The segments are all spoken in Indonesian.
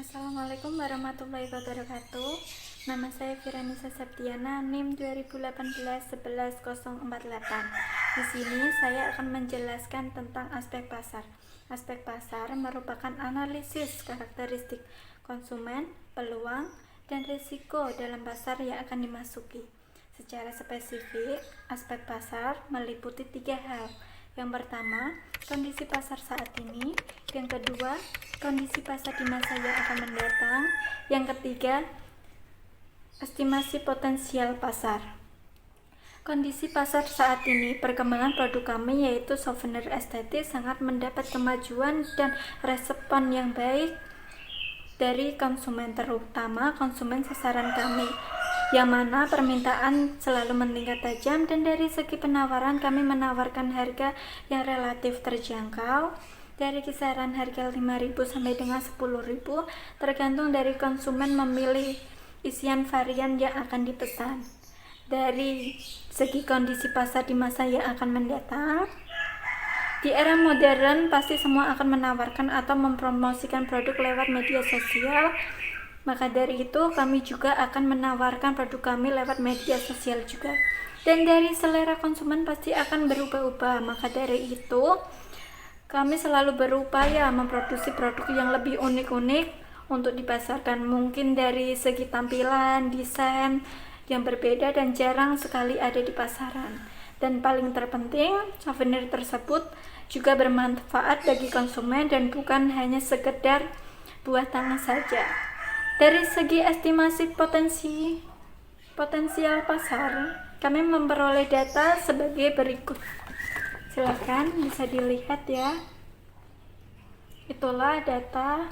Assalamualaikum warahmatullahi wabarakatuh. Nama saya Firanisa Septiana, NIM 2018-11048. Di sini saya akan menjelaskan tentang aspek pasar. Aspek pasar merupakan analisis karakteristik konsumen, peluang, dan risiko dalam pasar yang akan dimasuki. Secara spesifik, aspek pasar meliputi 3 hal. Yang pertama, kondisi pasar saat ini. Yang kedua, kondisi pasar di masa yang akan mendatang. Yang ketiga, estimasi potensial pasar. Kondisi pasar saat ini, perkembangan produk kami yaitu souvenir estetik sangat mendapat kemajuan dan respon yang baik dari konsumen, terutama konsumen sasaran kami, yang mana permintaan selalu meningkat tajam, dan dari segi penawaran kami menawarkan harga yang relatif terjangkau dari kisaran harga 5.000 sampai dengan 10.000 tergantung dari konsumen memilih isian varian yang akan dipesan. Dari segi kondisi pasar di masa yang akan mendatang, di era modern pasti semua akan menawarkan atau mempromosikan produk lewat media sosial. Maka dari itu kami juga akan menawarkan produk kami lewat media sosial juga. Dan dari selera konsumen pasti akan berubah-ubah. Maka dari itu kami selalu berupaya memproduksi produk yang lebih unik-unik untuk dipasarkan. Mungkin dari segi tampilan, desain yang berbeda dan jarang sekali ada di pasaran. Dan paling terpenting, souvenir tersebut juga bermanfaat bagi konsumen dan bukan hanya sekedar buah tangan saja. Dari segi estimasi potensial pasar, kami memperoleh data sebagai berikut. Silakan bisa dilihat ya. Itulah data.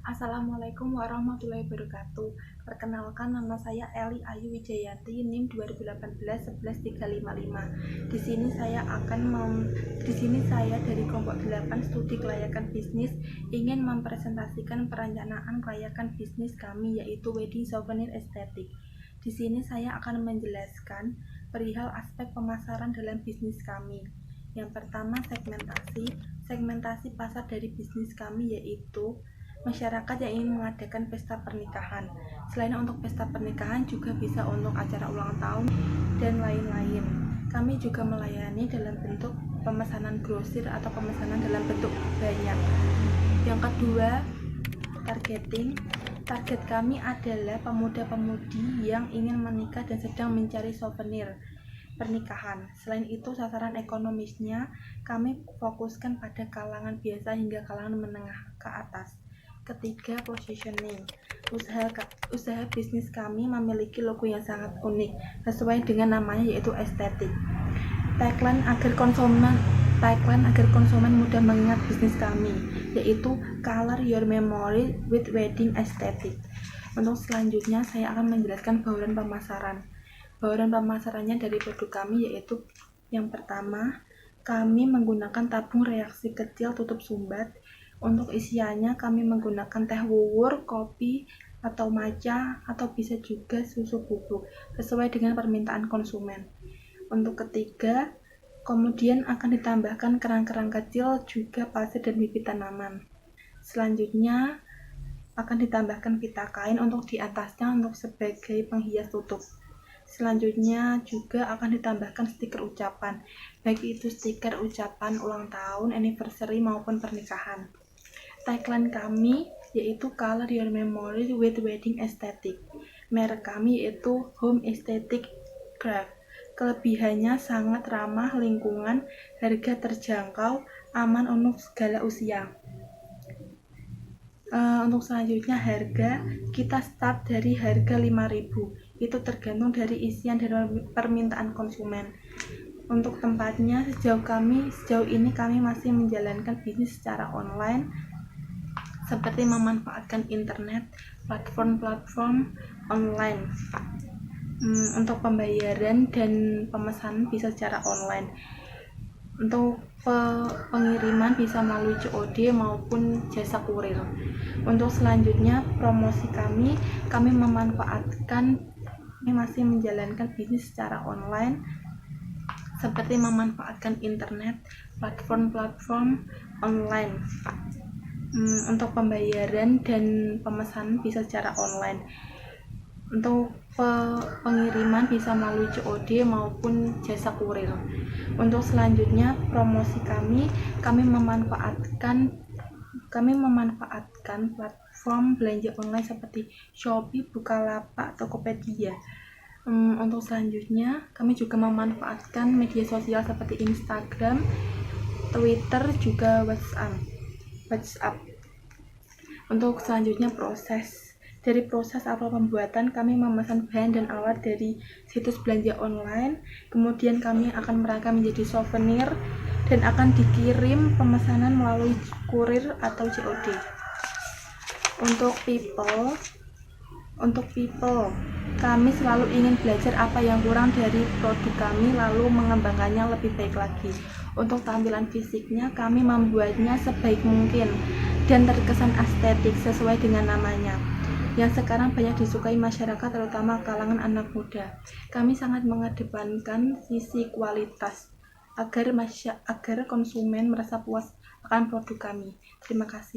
Assalamualaikum warahmatullahi wabarakatuh. Perkenalkan, nama saya Eli Ayu Wijayanti, NIM 2018-11355. Di sini saya dari kelompok 8 studi kelayakan bisnis ingin mempresentasikan perencanaan kelayakan bisnis kami, yaitu wedding souvenir estetik. Di sini saya akan menjelaskan perihal aspek pemasaran dalam bisnis kami. Yang pertama, segmentasi pasar dari bisnis kami yaitu masyarakat yang ingin mengadakan pesta pernikahan. Selain untuk pesta pernikahan, juga bisa untuk acara ulang tahun dan lain-lain. Kami juga melayani dalam bentuk pemesanan grosir atau pemesanan dalam bentuk banyak. Yang kedua, target kami adalah pemuda-pemudi yang ingin menikah dan sedang mencari souvenir pernikahan. Selain itu, sasaran ekonomisnya kami fokuskan pada kalangan biasa hingga kalangan menengah ke atas. Ketiga, positioning. Usaha bisnis kami memiliki logo yang sangat unik sesuai dengan namanya, yaitu estetik. Tagline agar konsumen mudah mengingat bisnis kami, yaitu color your memory with wedding aesthetic. Untuk selanjutnya saya akan menjelaskan bauran pemasaran. Bauran pemasarannya dari produk kami yaitu yang pertama, kami menggunakan tabung reaksi kecil tutup sumbat. Untuk isiannya kami menggunakan teh wuwur, kopi, atau matcha, atau bisa juga susu bubuk sesuai dengan permintaan konsumen. Untuk ketiga, kemudian akan ditambahkan kerang-kerang kecil, juga pasir dan bibit tanaman. Selanjutnya akan ditambahkan pita kain untuk di atasnya untuk sebagai penghias tutup. Selanjutnya juga akan ditambahkan stiker ucapan, baik itu stiker ucapan ulang tahun, anniversary maupun pernikahan. Tagline kami yaitu color your memory with wedding aesthetic. Merek kami yaitu Home Aesthetic Craft. Kelebihannya sangat ramah lingkungan, harga terjangkau, aman untuk segala usia. Untuk selanjutnya, harga kita start dari harga 5.000. Itu tergantung dari isian dan permintaan konsumen. Untuk tempatnya, sejauh ini kami masih menjalankan bisnis secara online, seperti memanfaatkan internet, platform online. Untuk pembayaran dan pemesanan bisa secara online. Untuk pengiriman bisa melalui COD maupun jasa kurir. Untuk selanjutnya, promosi kami memanfaatkan kami masih menjalankan bisnis secara online seperti memanfaatkan internet, platform-platform online untuk pembayaran dan pemesanan bisa secara online. Untuk pengiriman bisa melalui COD maupun jasa kurir. Untuk selanjutnya promosi kami memanfaatkan platform belanja online seperti Shopee, Bukalapak, Tokopedia. Untuk selanjutnya kami juga memanfaatkan media sosial seperti Instagram, Twitter, juga WhatsApp. Untuk selanjutnya dari proses awal pembuatan, kami memesan bahan dan alat dari situs belanja online, kemudian kami akan merangkai menjadi souvenir dan akan dikirim pemesanan melalui kurir atau COD. Untuk people, kami selalu ingin belajar apa yang kurang dari produk kami lalu mengembangkannya lebih baik lagi. Untuk tampilan fisiknya, kami membuatnya sebaik mungkin dan terkesan estetik sesuai dengan namanya, yang sekarang banyak disukai masyarakat, terutama kalangan anak muda. Kami sangat mengedepankan sisi kualitas agar konsumen merasa puas akan produk kami. Terima kasih.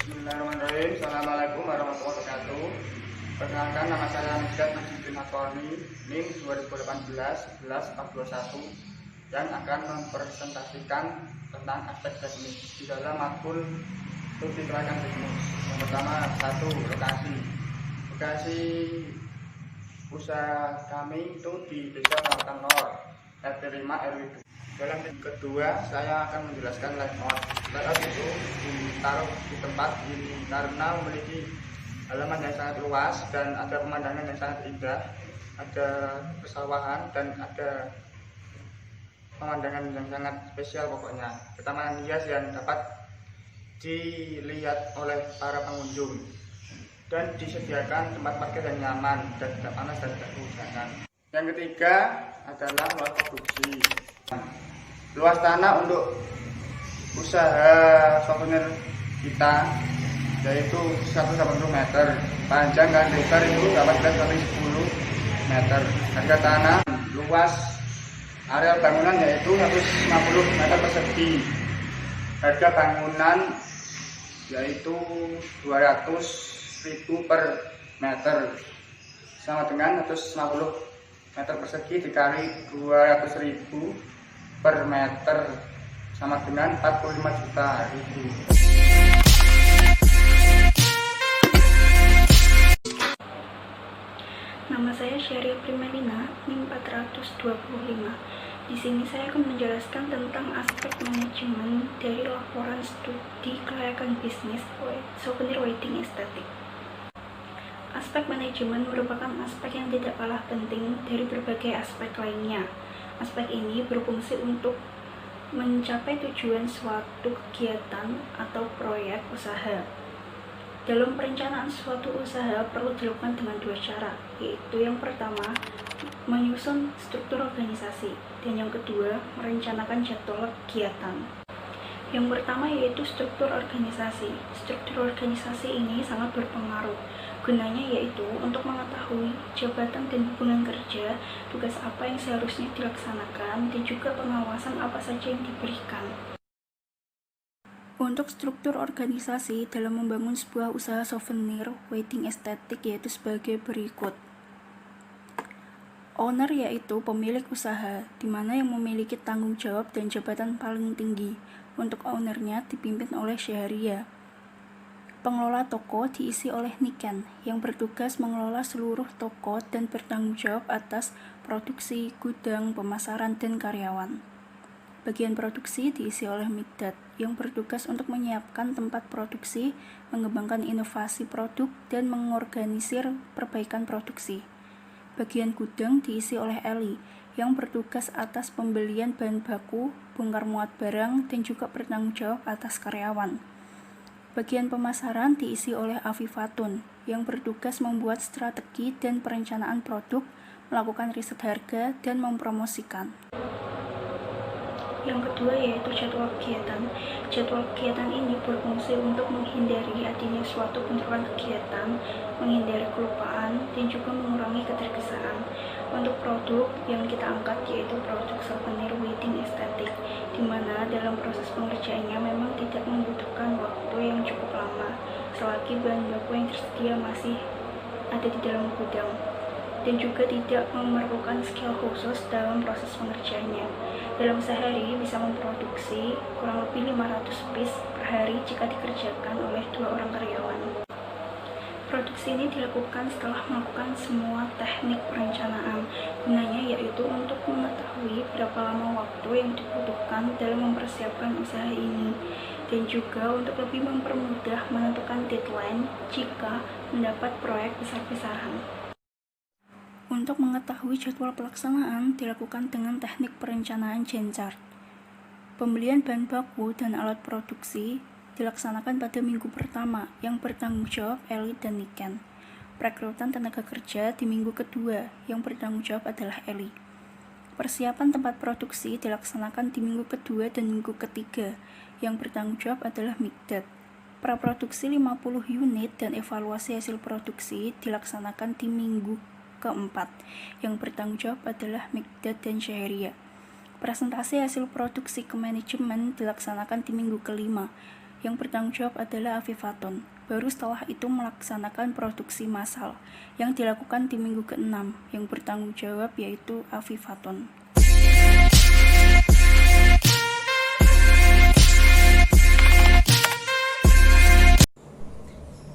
Bismillahirrahmanirrahim. Assalamualaikum warahmatullahi wabarakatuh. Perkenalkan, nama saya Midat Majidin Akoni, NIM 2018-11-421, yang akan mempresentasikan tentang aspek teknis di dalam akun studi kelayakan bisnis. Yang pertama, 1. Lokasi usaha kami itu di Desa Selatan Lor, RT 5 RW 2. Dalam kedua, saya akan menjelaskan layout. Layout itu ditaruh di tempat ini karena memiliki halaman yang sangat luas dan ada pemandangan yang sangat indah, ada persawahan dan ada pemandangan yang sangat spesial pokoknya. Taman hias yang dapat dilihat oleh para pengunjung dan disediakan tempat parkir yang nyaman dan tidak panas dan tidak kehujanan. Yang ketiga adalah luas produksi. Luas tanah untuk usaha souvenir kita yaitu 180 meter, panjang dan lebar itu 18 sampai 10 meter. Harga tanah luas area bangunan yaitu 150 meter persegi. Harga bangunan yaitu 200.000 per meter, sama dengan 150 meter persegi dikali 200.000 per meter, sama dengan 45 juta ribu. Nama saya Syariah Primalina, NIM 425. Di sini saya akan menjelaskan tentang aspek manajemen dari laporan studi kelayakan bisnis souvenir wedding estetik. Aspek manajemen merupakan aspek yang tidak kalah penting dari berbagai aspek lainnya. Aspek ini berfungsi untuk mencapai tujuan suatu kegiatan atau proyek usaha. Dalam perencanaan suatu usaha perlu dilakukan dengan dua cara, yaitu yang pertama, menyusun struktur organisasi, dan yang kedua, merencanakan jadwal kegiatan. Yang pertama yaitu struktur organisasi. Struktur organisasi ini sangat berpengaruh. Gunanya yaitu untuk mengetahui jabatan dan hubungan kerja, tugas apa yang seharusnya dilaksanakan, dan juga pengawasan apa saja yang diberikan. Untuk struktur organisasi dalam membangun sebuah usaha souvenir wedding estetik yaitu sebagai berikut. Owner yaitu pemilik usaha, di mana yang memiliki tanggung jawab dan jabatan paling tinggi. Untuk ownernya dipimpin oleh Syahriah. Pengelola toko diisi oleh Niken, yang bertugas mengelola seluruh toko dan bertanggung jawab atas produksi, gudang, pemasaran, dan karyawan. Bagian produksi diisi oleh Mikdad, yang bertugas untuk menyiapkan tempat produksi, mengembangkan inovasi produk, dan mengorganisir perbaikan produksi. Bagian gudang diisi oleh Eli, yang bertugas atas pembelian bahan baku, bongkar muat barang, dan juga bertanggung jawab atas karyawan. Bagian pemasaran diisi oleh Afifatun, yang bertugas membuat strategi dan perencanaan produk, melakukan riset harga, dan mempromosikan. Yang kedua yaitu jadwal kegiatan. Jadwal kegiatan ini berfungsi untuk menghindari adanya suatu bentrokan kegiatan, menghindari kelupaan, dan juga mengurangi ketergesaan. Untuk produk yang kita angkat yaitu produk souvenir wedding estetik, di mana dalam proses pengerjaannya memang tidak membutuhkan waktu yang cukup lama, selagi bahan baku yang tersedia masih ada di dalam gudang, dan juga tidak memerlukan skill khusus dalam proses pengerjaannya. Dalam sehari bisa memproduksi kurang lebih 500 piece per hari jika dikerjakan oleh 2 orang karyawan. Produksi ini dilakukan setelah melakukan semua teknik perencanaan. Gunanya yaitu untuk mengetahui berapa lama waktu yang dibutuhkan dalam mempersiapkan usaha ini, dan juga untuk lebih mempermudah menentukan deadline jika mendapat proyek besar-besaran. Untuk mengetahui jadwal pelaksanaan dilakukan dengan teknik perencanaan Gantt chart. Pembelian bahan baku dan alat produksi dilaksanakan pada minggu pertama yang bertanggung jawab Eli dan Niken. Perekrutan tenaga kerja di minggu kedua yang bertanggung jawab adalah Eli. Persiapan tempat produksi dilaksanakan di minggu kedua dan minggu ketiga yang bertanggung jawab adalah Mikdad. Praproduksi 50 unit dan evaluasi hasil produksi dilaksanakan di minggu keempat yang bertanggung jawab adalah Mikdad dan Syahria. Presentasi hasil produksi ke manajemen dilaksanakan di minggu kelima yang bertanggung jawab adalah Afifaton. Baru setelah itu melaksanakan produksi massal yang dilakukan di minggu ke-6 yang bertanggung jawab yaitu Afifaton.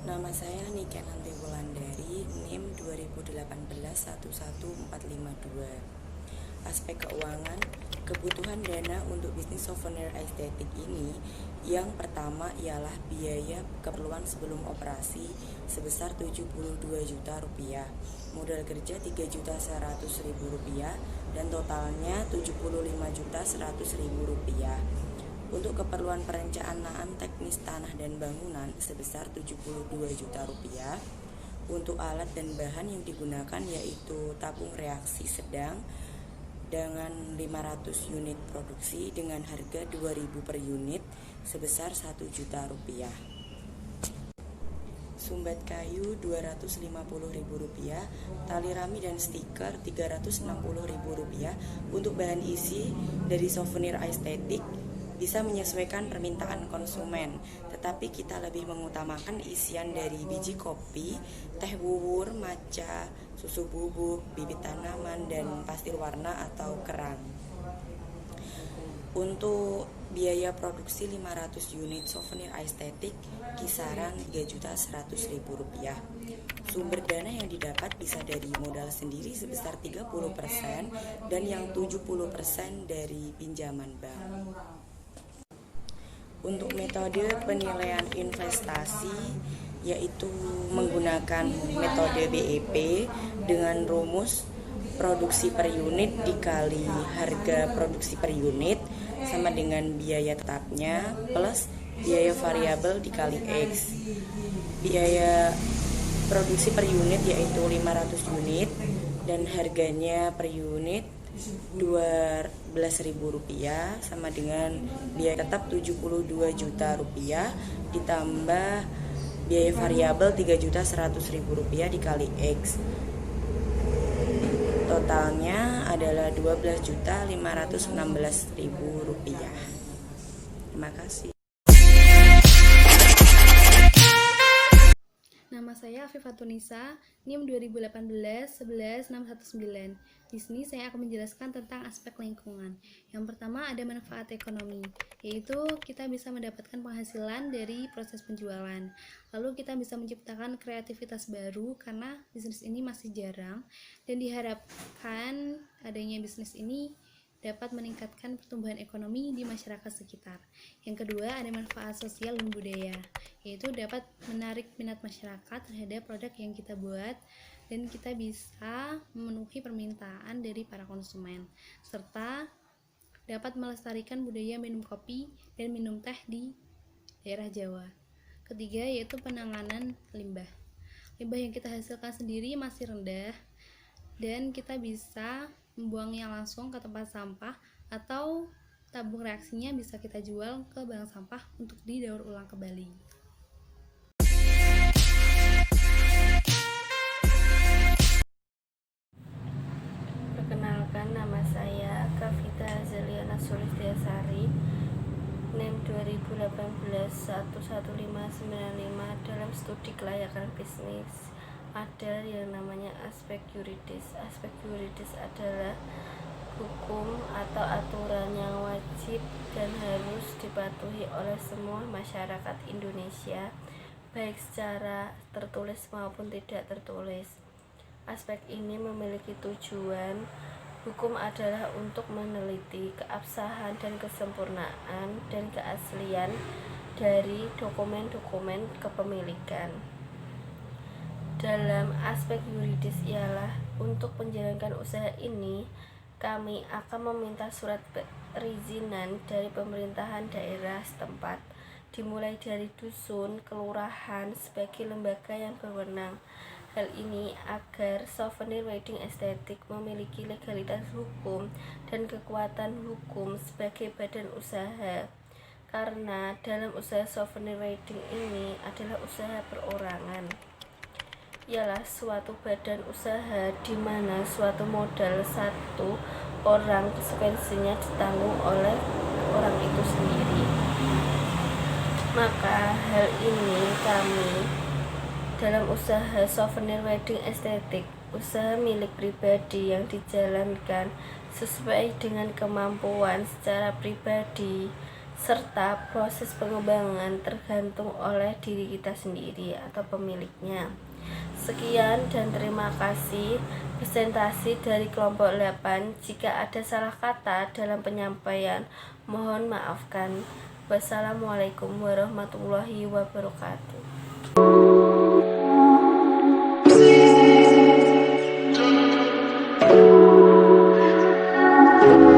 Nama saya Niken Nanti Wulandari, NIM 2018-11452. Aspek keuangan, kebutuhan dana untuk bisnis souvenir estetik ini yang pertama ialah biaya keperluan sebelum operasi sebesar 72 juta rupiah, modal kerja 3.100.000 rupiah, dan totalnya 75.100.000 rupiah. Untuk keperluan perencanaan teknis tanah dan bangunan sebesar 72 juta rupiah. Untuk alat dan bahan yang digunakan yaitu tabung reaksi sedang dengan 500 unit produksi dengan harga 2.000 per unit sebesar 1 juta rupiah. Sumbat kayu 250.000 rupiah, tali rami dan stiker 360.000 rupiah. Untuk bahan isi dari souvenir estetik bisa menyesuaikan permintaan konsumen, tetapi kita lebih mengutamakan isian dari biji kopi, teh bubur, matcha, susu bubuk, bibit tanaman, dan pasir warna atau kerang. Untuk biaya produksi 500 unit souvenir estetik kisaran 3.100.000 rupiah. Sumber dana yang didapat bisa dari modal sendiri sebesar 30% dan yang 70% dari pinjaman bank. Untuk metode penilaian investasi yaitu menggunakan metode BEP dengan rumus produksi per unit dikali harga produksi per unit sama dengan biaya tetapnya plus biaya variabel dikali X. Biaya produksi per unit yaitu 500 unit dan harganya per unit Rp12.000 sama dengan biaya tetap Rp72 juta ditambah biaya variabel Rp3.100.000 dikali X. Totalnya adalah Rp12.516.000. Terima kasih. Nama saya Afifatunisa, NIM 2018-11619. Di sini saya akan menjelaskan tentang aspek lingkungan. Yang pertama ada manfaat ekonomi, yaitu kita bisa mendapatkan penghasilan dari proses penjualan. Lalu kita bisa menciptakan kreativitas baru karena bisnis ini masih jarang dan diharapkan adanya bisnis ini dapat meningkatkan pertumbuhan ekonomi di masyarakat sekitar. Yang kedua, ada manfaat sosial dan budaya, yaitu dapat menarik minat masyarakat terhadap produk yang kita buat dan kita bisa memenuhi permintaan dari para konsumen, serta dapat melestarikan budaya minum kopi dan minum teh di daerah Jawa. Ketiga, yaitu penanganan limbah. Limbah yang kita hasilkan sendiri masih rendah dan kita bisa membuangnya langsung ke tempat sampah atau tabung reaksinya bisa kita jual ke bank sampah untuk didaur ulang kembali. Perkenalkan, nama saya Kavita Zeliana Sulistiasari, NIM 2018-11595. Dalam studi kelayakan bisnis ada yang namanya aspek yuridis. Aspek yuridis adalah hukum atau aturan yang wajib dan harus dipatuhi oleh semua masyarakat Indonesia, baik secara tertulis maupun tidak tertulis. Aspek ini memiliki tujuan. Hukum adalah untuk meneliti keabsahan dan kesempurnaan dan keaslian dari dokumen-dokumen kepemilikan. Dalam aspek yuridis ialah untuk menjalankan usaha ini, kami akan meminta surat perizinan dari pemerintahan daerah setempat, dimulai dari dusun, kelurahan, sebagai lembaga yang berwenang. Hal ini agar souvenir wedding estetik memiliki legalitas hukum dan kekuatan hukum sebagai badan usaha. Karena dalam usaha souvenir wedding ini adalah usaha perorangan. Ialah suatu badan usaha di mana suatu modal satu orang konsekuensinya ditanggung oleh orang itu sendiri. Maka hal ini kami dalam usaha souvenir wedding estetik, usaha milik pribadi yang dijalankan sesuai dengan kemampuan secara pribadi, serta proses pengembangan tergantung oleh diri kita sendiri atau pemiliknya. Sekian dan terima kasih presentasi dari kelompok 8. Jika ada salah kata dalam penyampaian, mohon maafkan. Wassalamualaikum warahmatullahi wabarakatuh.